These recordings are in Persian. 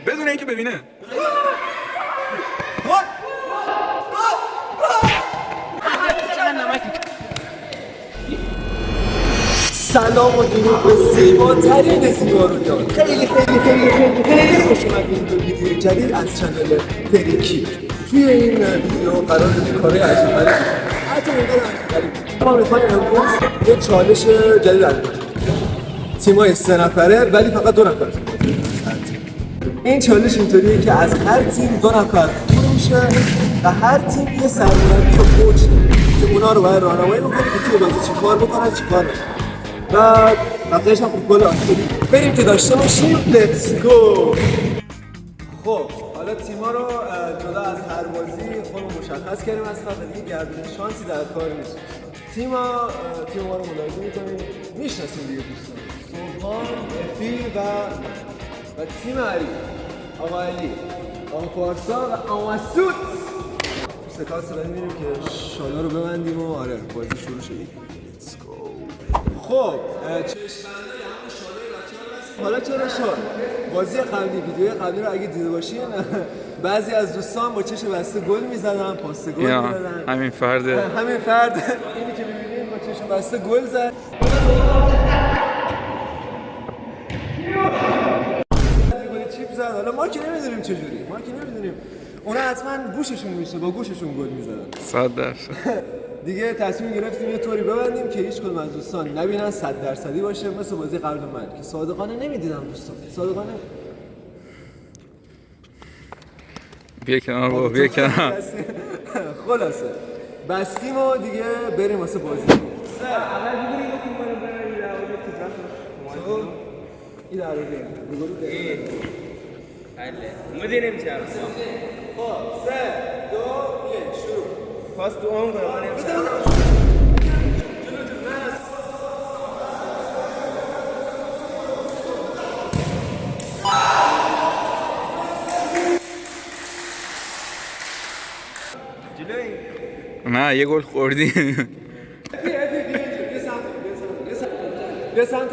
بدون اینکه ببینه. سلام و درود به زیباترین زیبارونیان. خیلی خوش اومدید به ویدیو جدید از چنل فریکی. توی این ویدیو قراره کارهای عجیب غریب حتی ما میخوایم امروز یه چالش جدید انجام بدیم. تیمای 3 نفره ولی فقط 2 نفر. این چالش اینطوریه که از هر تیم 2 نفر میشه و هر تیم یه سرمربی یا کوچ که اونا رو باید راهنمایی بکنه که توی بازی چیکار بکنن چیکار نکنن. و بقیه‌اش هم خوب گل آخری بریم که داشته باشیم. لیتس گو. خب حالا تیما رو جدا از هر بازی خودمون مشخص کردیم از قبل، دیگه گردون شانسی در کار نیست. تیم ما رو ملاحظه می‌کنیم، میشناسیم دیگه دوستان. سوهان، افی و تیم علی، آقا علی، آقا پارسا و آقا مسعود. سکانس بعدی میریم که شالا رو ببندیم و آره بازی شروع شه. لیتس گو. خب چشم‌بندای همون شالای بچه‌ها هست. حالا چرا شال؟ بازی قبلی ویدیوی قبلی رو اگه دیده باشین بعضی از دوستان با چش بسته گل می‌زدن، پاس گل می‌دادن. همین فرد اینی که می‌بینید با چش بسته گل زد. چیپ زد. حالا ما که نمی‌دونیم چجوری. اونا حتما گوششون میشه با گوششون گل می‌زدن. 100%. دیگه تصمیم گرفتیم یه طوری ببندیم که هیچ کدوم از دوستان نبینن 100% باشه، مثل بازی قبل من که صادقانه نمیدیدم دوستان. صادقانه بیا کنار. خلاصه بستیم و دیگه بریم واسه بازی. اول بگیریم که ما بریم این در رو بگیریم. بله. مدیریم چه خب 3 2 1 شروع. پاس تو اون کنم. نه یه گل خوردی. یه سمت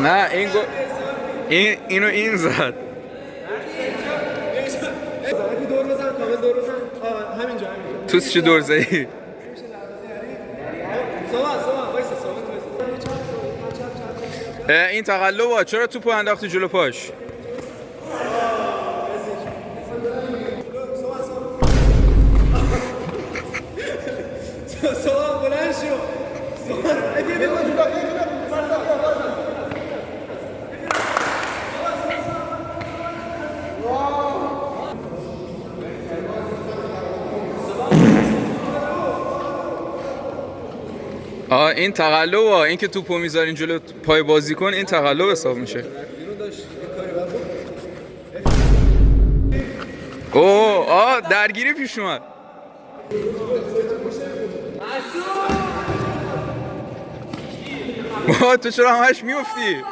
نه این گل اینو این زد. دور بزن کامل دور بزن. همینجا توس چه دور زدی؟ سوال وایسا. این تقلبه چرا توپو انداختی جلو پاش؟ سوال بلند شو. این تقلبه، این که توپو میذارین جلو پای بازیکن این تقلب حساب میشه. درگیری پیش اومد. تو چرا همش میفتی؟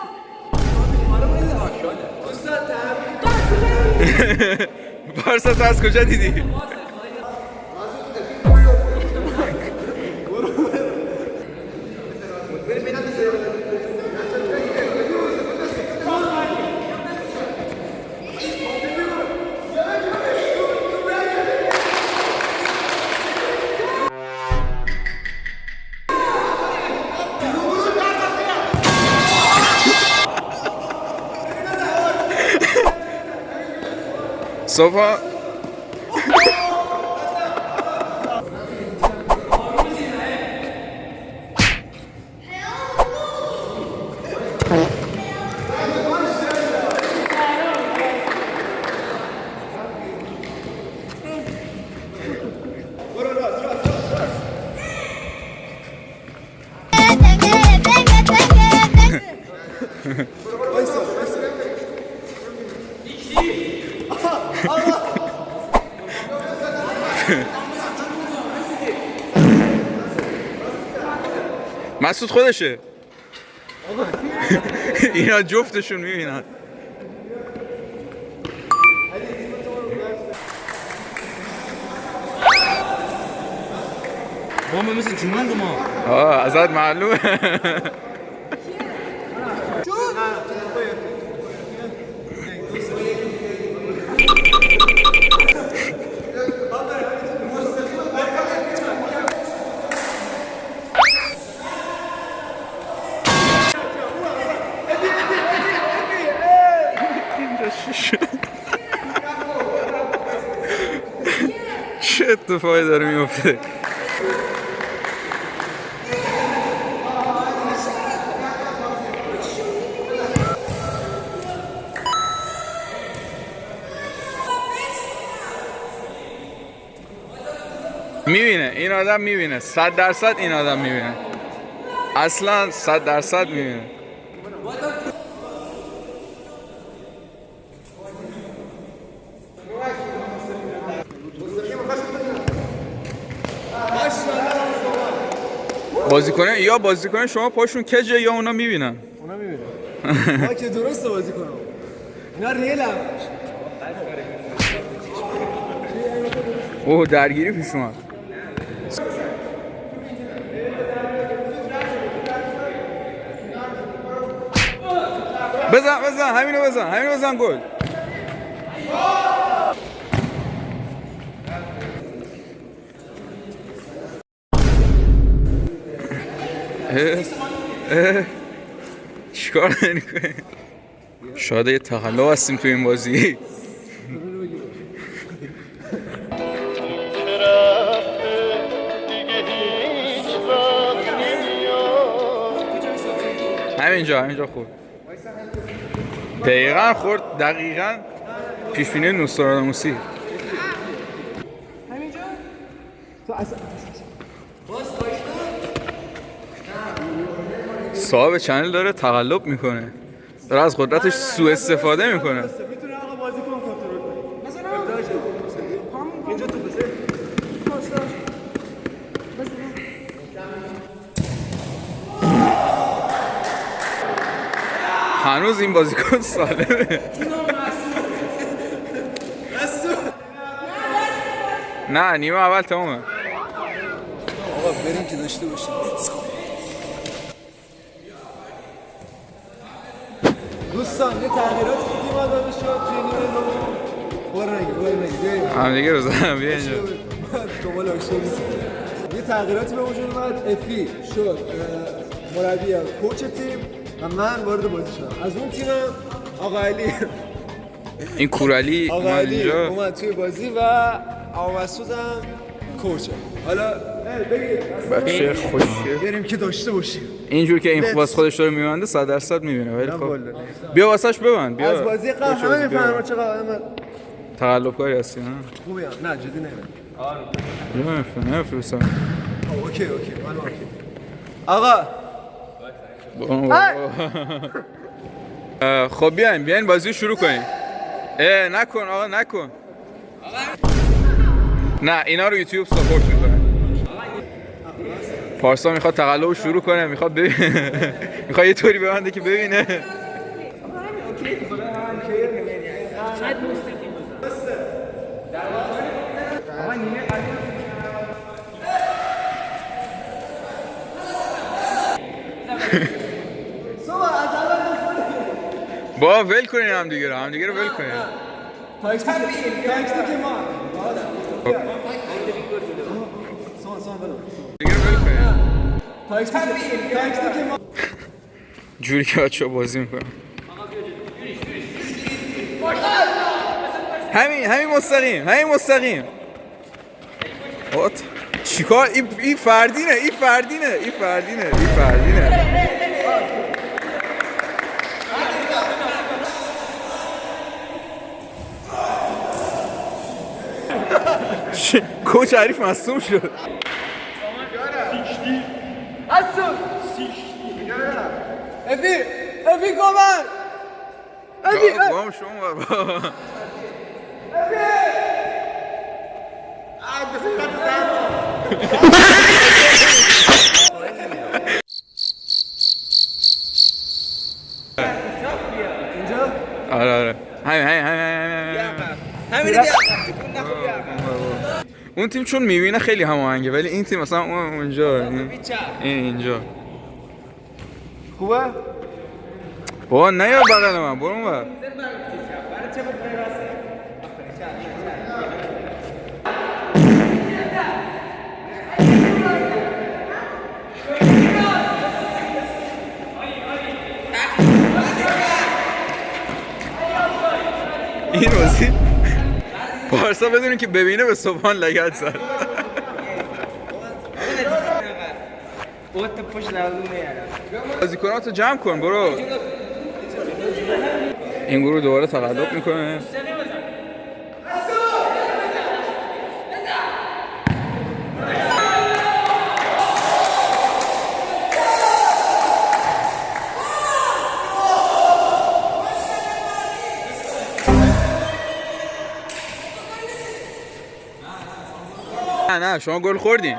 بارسا تو از کجا دیدی؟ صبح مسعود خودشه. اینا جفتشون میبینن. ما مثل جنون ما. ازت معلومه. چه اتفاقی داره میفته؟ میبینه این آدم، میبینه 100% این آدم میبینه، اصلا 100% میبینه. بازیکنه یا بازیکنه شما پاشون کجه یا اونا میبینن؟ اونا میبینن. ما که درسته بازی کنم. اینا ریل هم. اوه درگیری پیش اومد. بزن همینو بزن گل. چیکار نمی‌کنی؟ شاید یه تقلب هستیم تو این بازی. همینجا خورد. دقیقاً خورد، دقیقاً پیشبینی نوستراداموسی. همینجا؟ تو اصلا صاحب چنل داره تقلب میکنه، داره از قدرتش سوء استفاده میکنه. میتونه آقا بازیکن کنترل کنه. مثلا اینجا تو بزن. هنوز این بازیکن سالمه. نه نیمه اول تمومه. آقا بریم که داشته باشیم. دوستان یه تغییرات دیگه ما داده شد توی نیمه دوم. برو نگی هم دیگه رو زدم بیا اینجا. دنبال آشنایی یه تغییراتی به وجود اومد. افی شد مربی کوچ تیم و من وارد بازی شدم. از اون تیمم آقا علی این کورالی اومد اینجا، اومد توی بازی و آقا مسعود هم کوچه. حالا بچه خوشیه بریم که داشته باشیم. اینجور که این باز خودش داره میبنده 100% میبینه. ولی خب بیا واسش ببند. بیا از بازی قبل همه میفهمن چقدر تقلب کاری هستی. خوبه. نه جدی نمیدونم. نمیفهمم. اوکی من اوکی. آقا خب بیاین بازی شروع کنیم. نکن آقا نکن. نه اینا رو یوتیوب ساپورت میکنه. پارسا میخواد تقلب شروع کنه، میخواد میخواد یه طوری ببنده که ببینه. با ول کنین هم دیگه رو ول کنین. تاکسی که ما دیگه رو ول کنین. تاکسی که ما جوری که بچه‌ها بازی میکنن. همین مستقیم. چیکار این فردینه. کوچ عریف مصدوم شد. افی گمن گم شما اینجا آره همین همین دیگه اون تیم چون میبینه خیلی هماهنگه ولی این تیم مثلا اونجا اینجا خوبه؟ بابا نیا بغل من برو اونور این بازی بارسا بدونی که ببینه به صبحان لگد زد بازیکناتو جمع کن برو این گروه دوباره تقلب میکنه نه شما گل خوردین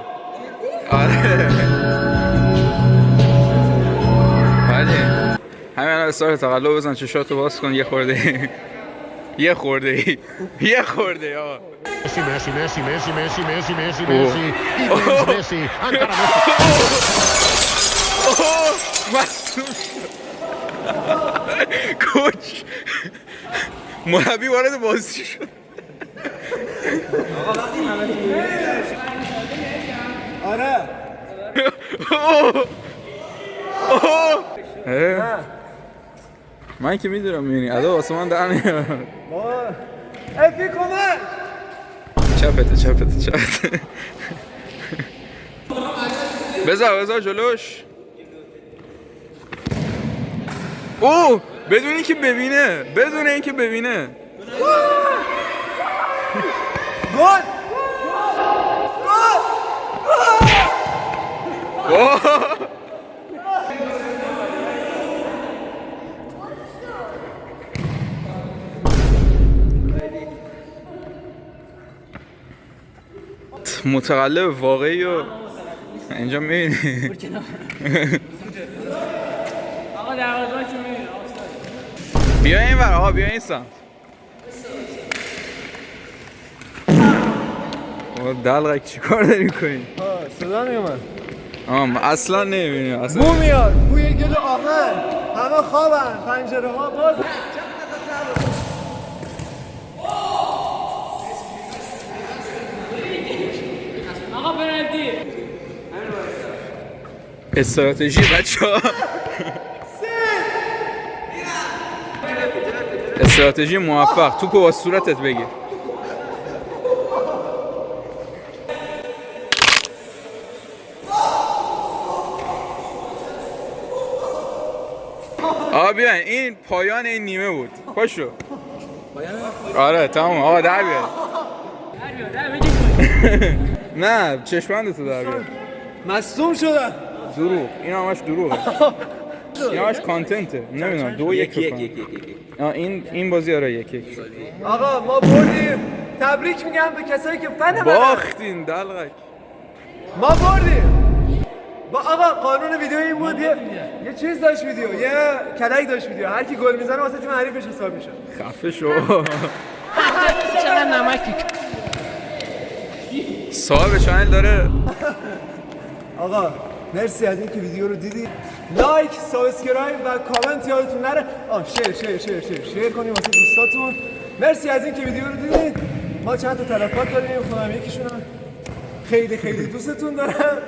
آره ولی همین الان استار تقلب بزن چشاتو باز کن یه خورده یه خورده آقا Messi. Ancora مصدوم کوچ مربی وارد بازی شد آره من که میدونم میبینی ادا واسه من در نمیاد افی کمک چپته بذار جلوش اوه بدون اینکه ببینه گل متقلب واقعی و اینجا میبینی آقا دروازه‌شو می‌بینی بیا این ور آقا بیا این سمت دلغک چی کار داری کنی؟ صدا میومد اصلا نمیبینی اصلا بو میاد بوی گل آهن همه خوابن پنجره ها باز آقا پنالتی استراتژی بچه‌ها استراتژی موفق توپو با صورتت بگیر آقا بیاین این پایان این نیمه بود پاشو آره تمام آقا در بیار نه چشمندتو در بیار مصدوم شدن دروغ این همش دروغه این همش کانتنته نمیدونم 2-1 این بازی آره 1-1 آقا ما بردیم تبریک میگم به کسایی که فن منن باختین دلغک ما بردیم با آقا قانون ویدیو این بود یه چیز داشت ویدیو یه کلک داشت ویدیو هر کی گل میزنه واسه تیم حریفش حساب میشه خفه شو چقدر نمکی صاحب چنل داره آقا مرسی از اینکه ویدیو رو دیدید لایک سابسکرایب و کامنت یادتون نره شیر کنید واسه دوستاتون مرسی از اینکه ویدیو رو دیدید ما چند تا تلفات داریم خودم یکیشونم خیلی دوستتون دارم